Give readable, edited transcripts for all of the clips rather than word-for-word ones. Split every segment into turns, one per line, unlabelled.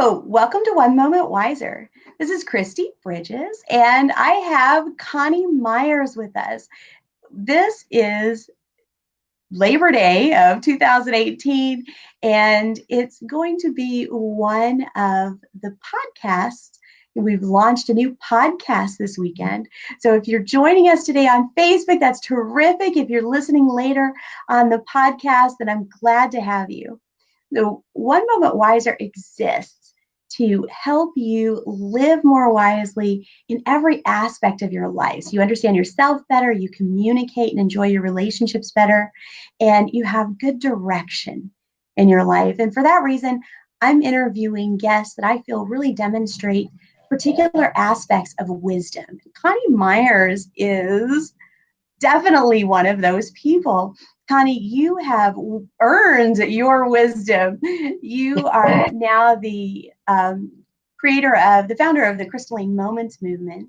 Hello, welcome to One Moment Wiser. This is Christy Bridges, and I have Coni Meyers with us. This is Labor Day of 2018, and it's going to be one of the podcasts. We've launched a new podcast this weekend. So if you're joining us today on Facebook, that's terrific. If you're listening later on the podcast, then I'm glad to have you. The One Moment Wiser exists to help you live more wisely in every aspect of your life. So you understand yourself better, you communicate and enjoy your relationships better, and you have good direction in your life. And for that reason, I'm interviewing guests that I feel really demonstrate particular aspects of wisdom. Coni Meyers is definitely one of those people. Coni, you have earned your wisdom. You are now the founder of the Crystalline Moments movement,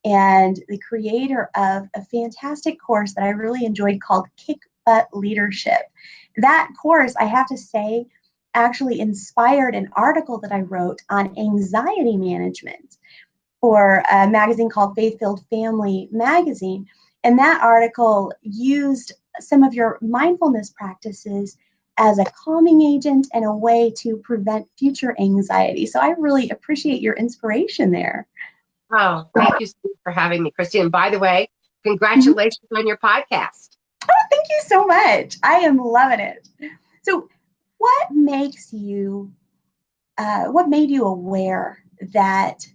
and the creator of a fantastic course that I really enjoyed called Kickbu Leadership. That course, I have to say, actually inspired an article that I wrote on anxiety management for a magazine called Faith-Filled Family Magazine. And that article used some of your mindfulness practices as a calming agent and a way to prevent future anxiety. So I really appreciate your inspiration there.
Oh, thank you so much for having me, Christy. And by the way, congratulations on your podcast.
Oh, thank you so much. I am loving it. So what made you aware that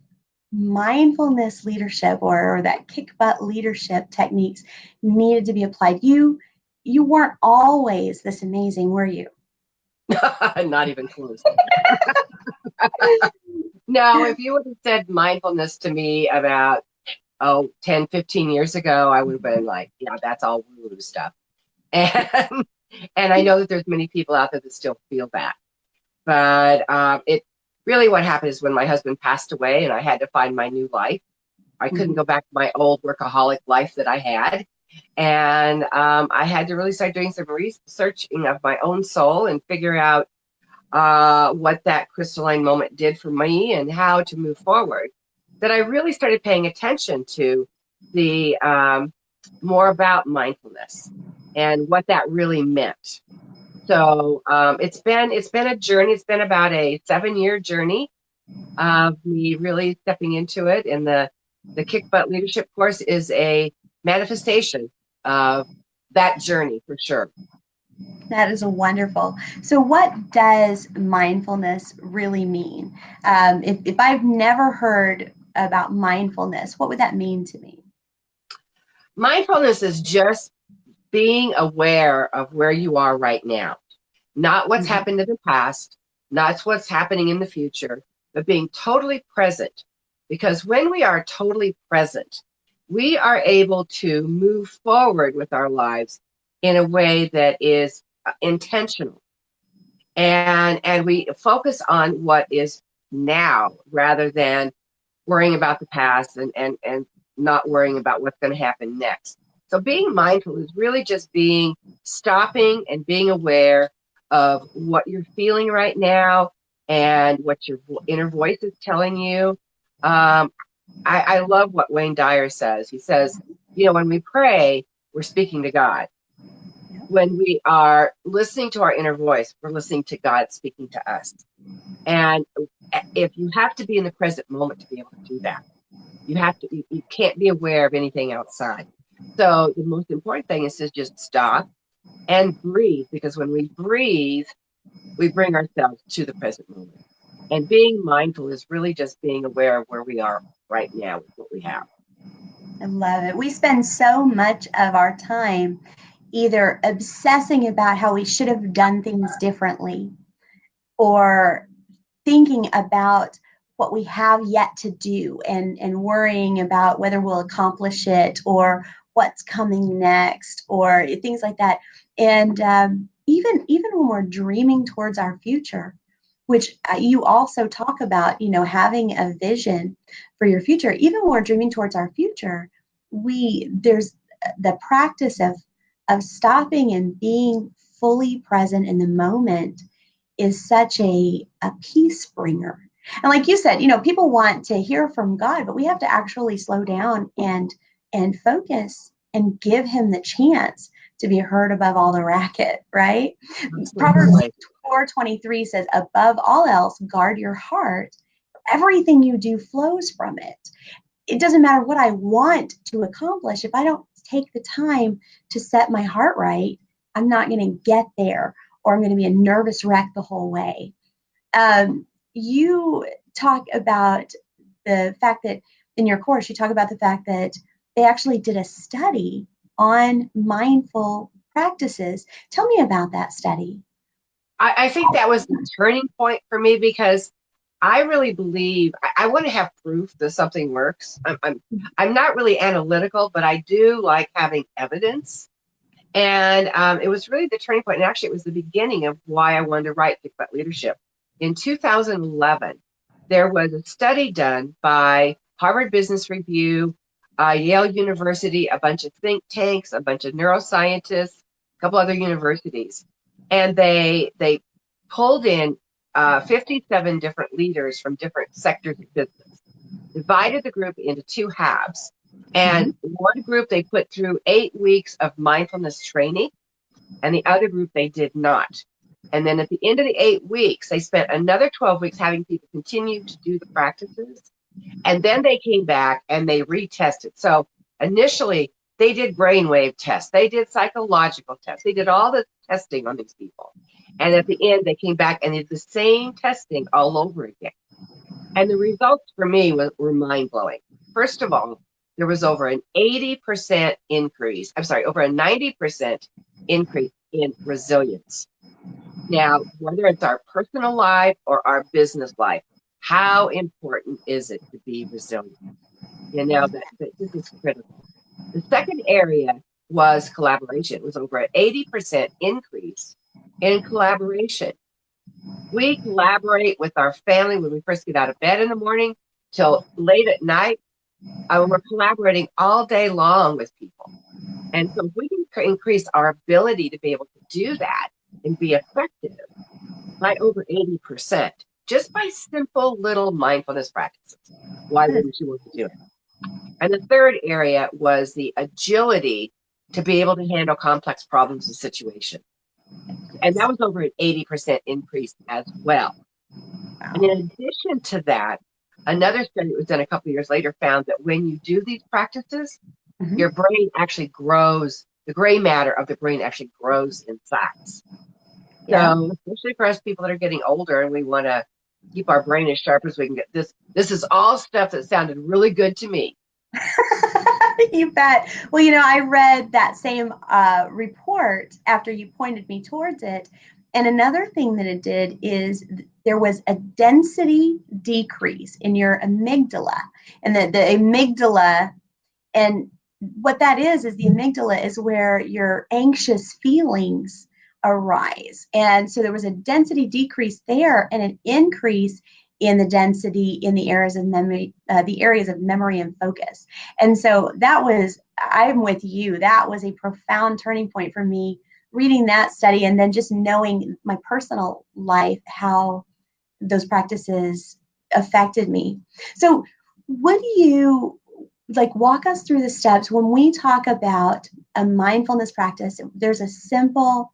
mindfulness leadership or that kick butt leadership techniques needed to be applied? You weren't always this amazing, were you?
Not even close. No, if you would have said mindfulness to me about 10, 15 years ago, I would have been like, yeah, that's all woo-woo stuff. And I know that there's many people out there that still feel that. But it really, what happened is when my husband passed away and I had to find my new life, I couldn't go back to my old workaholic life that I had. And I had to really start doing some researching of my own soul and figure out what that crystalline moment did for me and how to move forward. That I really started paying attention to the more about mindfulness and what that really meant. So it's been a journey. It's been about a 7-year journey of me really stepping into it. And the Kick Butt Leadership course is a manifestation of that journey for sure.
That is wonderful. So what does mindfulness really mean? If I've never heard about mindfulness, what would that mean to me?
Mindfulness is just being aware of where you are right now, not what's happened in the past, not what's happening in the future, but being totally present. Because when we are totally present, we are able to move forward with our lives in a way that is intentional. And we focus on what is now rather than worrying about the past and not worrying about what's going to happen next. So being mindful is really just stopping and being aware of what you're feeling right now and what your inner voice is telling you. I love what Wayne Dyer says. He says, when we pray, we're speaking to God. When we are listening to our inner voice, we're listening to God speaking to us. And if you have to be in the present moment to be able to do that, you can't be aware of anything outside. So the most important thing is to just stop and breathe, because when we breathe, we bring ourselves to the present moment. And being mindful is really just being aware of where we are right now with what we have.
I love it. We spend so much of our time either obsessing about how we should have done things differently or thinking about what we have yet to do and worrying about whether we'll accomplish it or what's coming next or things like that. And even when we're dreaming towards our future, which you also talk about, having a vision for your future, even when we're dreaming towards our future, there's the practice of stopping and being fully present in the moment is such a peace bringer. And like you said, people want to hear from God, but we have to actually slow down and focus and give him the chance to be heard above all the racket, right? Proverbs
Absolutely.
4:23 says, above all else, guard your heart. Everything you do flows from it. It doesn't matter what I want to accomplish. If I don't take the time to set my heart right, I'm not going to get there, or I'm going to be a nervous wreck the whole way. You talk about the fact that in your course, you talk about the fact that they actually did a study on mindful practices. Tell me about that study.
I think that was the turning point for me because I really believe I want to have proof that something works. I'm not really analytical, but I do like having evidence. And it was really the turning point. And actually, it was the beginning of why I wanted to write Kickbu Leadership. In 2011, there was a study done by Harvard Business Review, Yale University, a bunch of think tanks, a bunch of neuroscientists, a couple other universities. And they pulled in 57 different leaders from different sectors of business, divided the group into two halves. And one group they put through 8 weeks of mindfulness training, and the other group they did not. And then at the end of the 8 weeks, they spent another 12 weeks having people continue to do the practices. And then they came back and they retested. So initially, they did brainwave tests, they did psychological tests, they did all the testing on these people. And at the end, they came back and did the same testing all over again. And the results for me were mind blowing. First of all, there was over an 80% increase. I'm sorry, over a 90% increase in resilience. Now, whether it's our personal life or our business life, how important is it to be resilient? That this is critical. The second area was collaboration. It was over an 80% increase in collaboration. We collaborate with our family when we first get out of bed in the morning till late at night. We're collaborating all day long with people. And so if we can increase our ability to be able to do that and be effective by over 80%, just by simple little mindfulness practices, why wouldn't you want to do it? And the third area was the agility to be able to handle complex problems and situations. And that was over an 80% increase as well. And in addition to that, another study that was done a couple of years later found that when you do these practices, your brain actually grows, the gray matter of the brain actually grows in size. Yeah. So especially for us people that are getting older and we want to keep our brain as sharp as we can get, this is all stuff that sounded really good to me.
You bet. Well, I read that same report after you pointed me towards it. And another thing that it did is there was a density decrease in your amygdala. And the amygdala, and what that is the amygdala is where your anxious feelings arise. And so there was a density decrease there and an increase in the density in the areas of memory, and focus. And so I'm with you. That was a profound turning point for me, reading that study and then just knowing my personal life, how those practices affected me. So what do you walk us through the steps when we talk about a mindfulness practice? There's a simple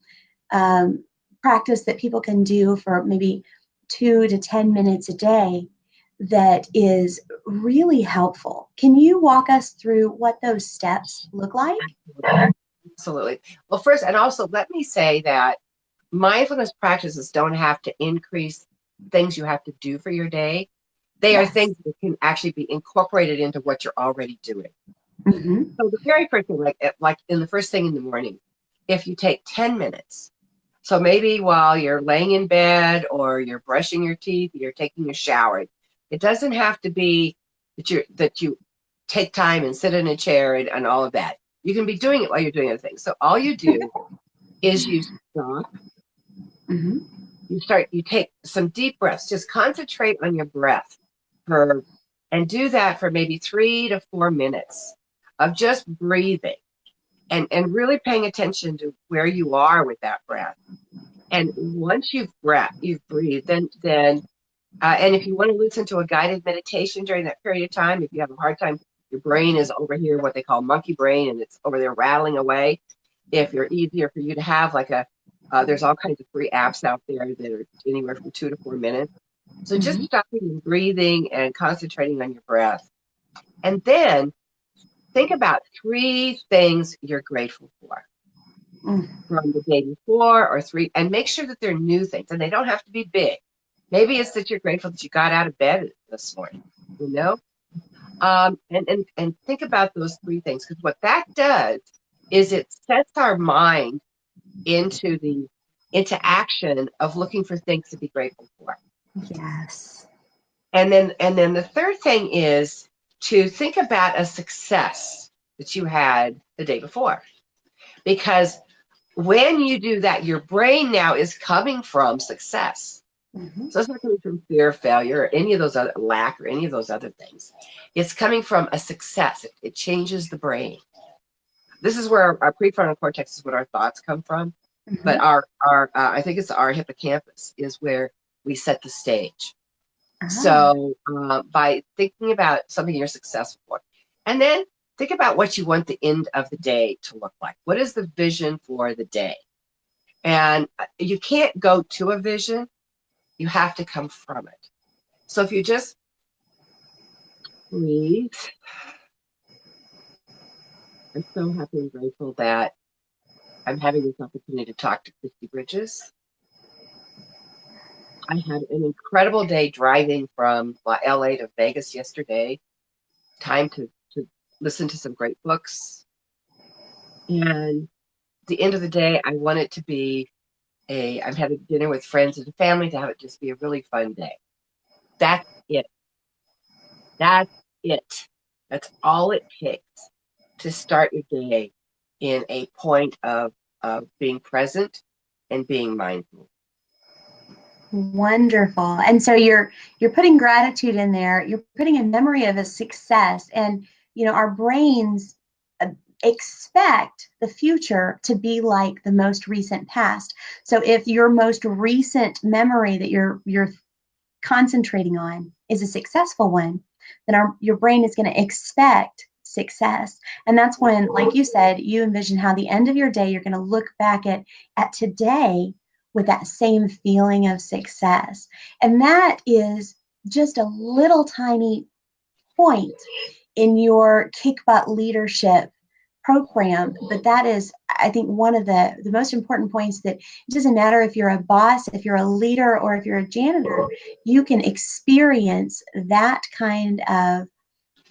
practice that people can do for maybe 2 to 10 minutes a day that is really helpful. Can you walk us through what those steps look like?
Absolutely. Well, first, and also let me say that mindfulness practices don't have to increase things you have to do for your day. They are things that can actually be incorporated into what you're already doing. So the very first thing, like in the first thing in the morning, if you take 10 minutes, so maybe while you're laying in bed or you're brushing your teeth, you're taking a shower, it doesn't have to be that you take time and sit in a chair and all of that. You can be doing it while you're doing other things. So all you do is you stop, you take some deep breaths, just concentrate on your breath and do that for maybe 3 to 4 minutes of just breathing and really paying attention to where you are with that breath. And once you've breathed, then and if you want to listen to a guided meditation during that period of time, if you have a hard time, your brain is over here, what they call monkey brain, and it's over there rattling away. If you're easier for you to have like there's all kinds of free apps out there that are anywhere from 2 to 4 minutes. So just
Mhm.
stopping and breathing and concentrating on your breath. And then think about 3 things you're grateful for
Mm.
from the day before or three, and make sure that they're new things and they don't have to be big. Maybe it's that you're grateful that you got out of bed this morning, you know? And think about those 3 things, because what that does is it sets our mind into action of looking for things to be grateful for.
Yes.
And then the third thing is to think about a success that you had the day before. Because when you do that, your brain now is coming from success.
Mhm.
So it's not coming from fear, failure, or any of those other lack, or any of those other things. It's coming from a success. It changes the brain. This is where our prefrontal cortex is what our thoughts come from. But
Mhm.
our I think it's our hippocampus is where we set the stage.
Ah.
So by thinking about something you're successful for, and then think about what you want the end of the day to look like. What is the vision for the day? And you can't go to a vision, you have to come from it. So if you just breathe, I'm so happy and grateful that I'm having this opportunity to talk to Christy Bridges. I had an incredible day driving from LA to Vegas yesterday. Time to listen to some great books. And at the end of the day, I want it to be I'm having dinner with friends and family, to have it just be a really fun day. That's it. That's it. That's all it takes to start your day in a point of being present and being mindful.
Wonderful. And so you're putting gratitude in there. You're putting a memory of a success, and our brains uh, expect the future to be like the most recent past. So if your most recent memory that you're concentrating on is a successful one, then your brain is going to expect success. And that's when, like you said, you envision how the end of your day, you're going to look back at today with that same feeling of success. And that is just a little tiny point in your kick butt leadership program, but that is, I think, one of the most important points, that it doesn't matter if you're a boss, if you're a leader, or if you're a janitor, you can experience that kind of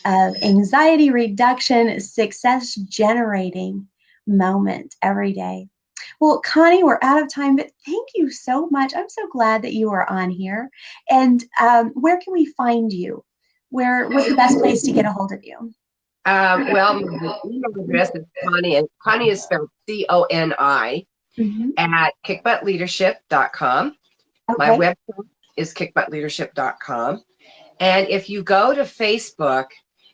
anxiety reduction, success generating moment every day. Well, Connie, we're out of time, but thank you so much. I'm so glad that you are on here. And where can we find you? What's the best place to get a hold of you?
Well, my email address is Connie, and Connie is spelled CONI
Mm-hmm.
at kickbuttleadership.com. My
Okay.
website is kickbuttleadership.com. And if you go to Facebook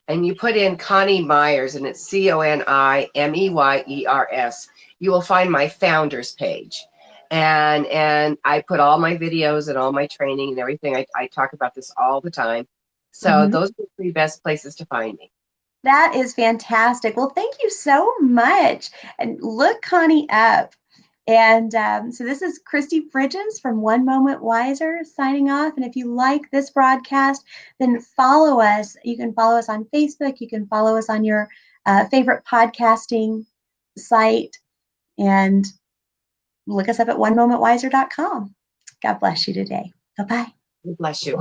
and you put in Coni Meyers, and it's CONIMEYERS, you will find my founders page. And I put all my videos and all my training and everything. I talk about this all the time. So
Mm-hmm.
those are the 3 best places to find me.
That is fantastic. Well, thank you so much. And look Connie up. And so this is Christy Bridges from One Moment Wiser signing off. And if you like this broadcast, then follow us. You can follow us on Facebook. You can follow us on your favorite podcasting site, and look us up at onemomentwiser.com. God bless you today. Bye-bye.
God bless you.